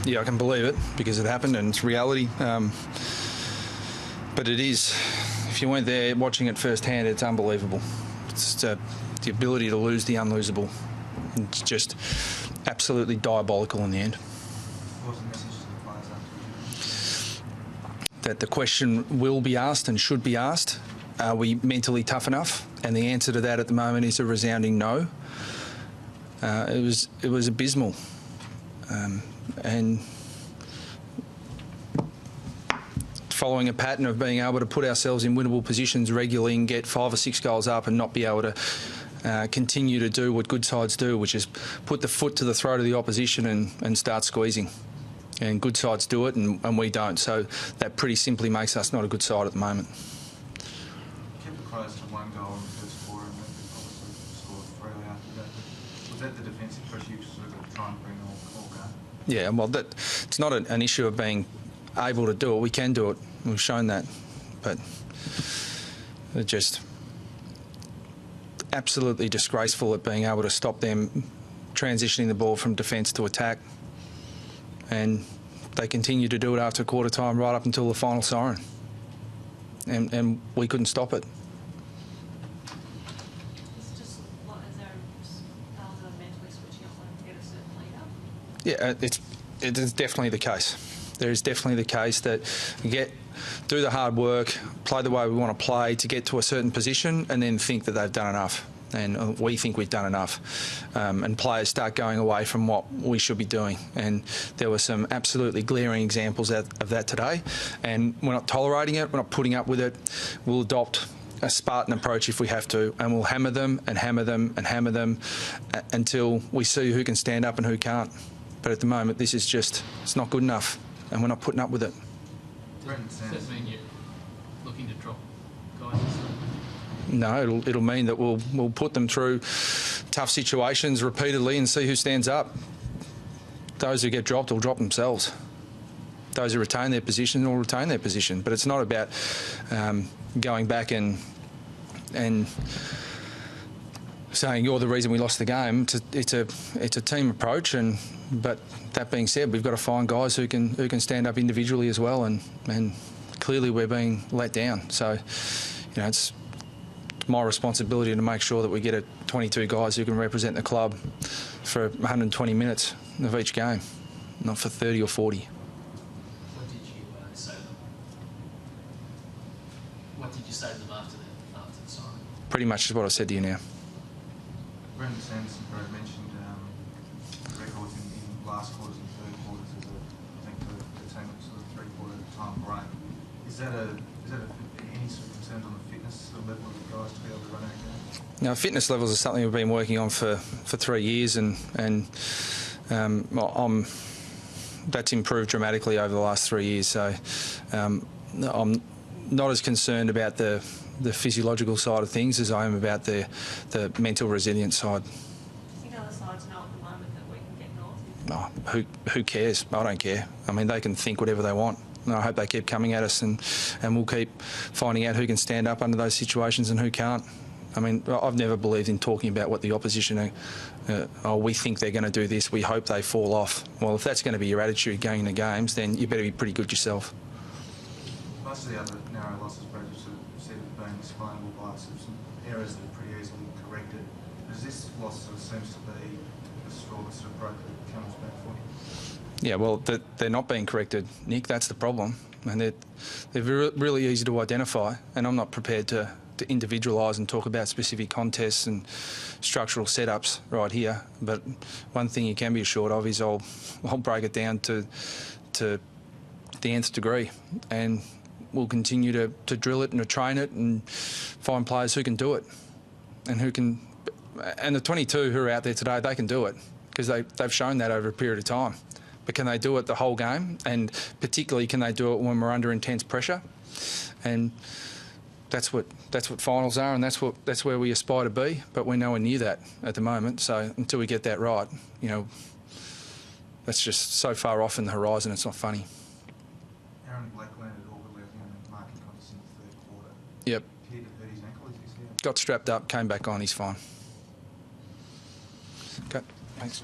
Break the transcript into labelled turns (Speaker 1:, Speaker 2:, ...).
Speaker 1: Yeah, I can believe it because it happened and it's reality. But it is, if you weren't there watching it firsthand, it's unbelievable. It's the ability to lose the unlosable. It's just absolutely diabolical in the end.
Speaker 2: What was the message to the players after?
Speaker 1: That the question will be asked and should be asked, are we mentally tough enough? And the answer to that at the moment is a resounding no. It was abysmal. And following a pattern of being able to put ourselves in winnable positions regularly and get 5 or 6 goals up and not be able to continue to do what good sides do, which is put the foot to the throat of the opposition and start squeezing. And good sides do it and we don't. So that pretty simply makes us not a good side at the moment.
Speaker 2: Kept the Crows to 1 goal in the first quarter and obviously scored 3 after that. Was that the defensive pressure you sort of got to try and bring all game?
Speaker 1: Yeah, well, it's not an issue of being able to do it. We can do it. We've shown that. But it just absolutely disgraceful at being able to stop them transitioning the ball from defence to attack. And they continue to do it after quarter time right up until the final siren. And we couldn't stop it.
Speaker 3: It's just, is there mentally switching up when you get a certain lead up?
Speaker 1: Yeah, it is definitely the case. There is definitely the case that do the hard work, play the way we want to play to get to a certain position and then think that they've done enough. And we think we've done enough. And players start going away from what we should be doing. And there were some absolutely glaring examples of that today. And we're not tolerating it, we're not putting up with it. We'll adopt a Spartan approach if we have to, and we'll hammer them and hammer them and hammer them until we see who can stand up and who can't. But at the moment, this is just, it's not good enough, and we're not putting up with it.
Speaker 4: Does that mean you're looking to drop guys?
Speaker 1: No, it'll mean that we'll put them through tough situations repeatedly and see who stands up. Those who get dropped will drop themselves. Those who retain their position will retain their position. But it's not about going back and saying you're the reason we lost the game. It's a team approach, but that being said, we've got to find guys who can stand up individually as well, and clearly we're being let down. So, it's my responsibility to make sure that we get 22 guys who can represent the club for 120 minutes of each game, not for 30 or 40.
Speaker 4: What did you say to them? What did you say to them after the sign?
Speaker 1: Pretty much is what I said to you now.
Speaker 2: Brendan Sanderson mentioned records in last quarters and third quarters as I think the team was sort of 3/4 time break. Is that any sort of concerns on the fitness level of the guys to be able to run out of games?
Speaker 1: Now, fitness levels are something we've been working on for 3 years, and that's improved dramatically over the last 3 years. So I'm not as concerned about the physiological side of things as I am about the mental resilience side.
Speaker 3: Do you think other sides know at the moment that we can get North?
Speaker 1: Who cares? I don't care. I mean, they can think whatever they want. And I hope they keep coming at us, and we'll keep finding out who can stand up under those situations and who can't. I mean, I've never believed in talking about what the opposition we think they're going to do this, we hope they fall off. Well, if that's going to be your attitude going into games, then you better be pretty good yourself.
Speaker 2: Most of the other narrow losses, Brad, you sort of said have been explainable by some errors that are pretty easily corrected. Does this loss sort of seems to be the straw that sort of broke the camel's back for you?
Speaker 1: Yeah, well, they're not being corrected, Nick. That's the problem. And they're really easy to identify, and I'm not prepared to individualise and talk about specific contests and structural setups right here. But one thing you can be assured of is I'll break it down to the nth degree, and we'll continue to drill it and to train it and find players who can do it and who can. And the 22 who are out there today, they can do it because they've shown that over a period of time. But can they do it the whole game? And particularly, can they do it when we're under intense pressure? And that's what finals are, and that's where we aspire to be. But we're nowhere near that at the moment. So until we get that right, that's just so far off in the horizon. It's not funny.
Speaker 2: Aaron Black landed awkwardly, I think, on the marking contest in the third quarter.
Speaker 1: Yep.
Speaker 2: He hurt his ankle, as you said.
Speaker 1: Got strapped up, came back on. He's fine. Okay. Thanks.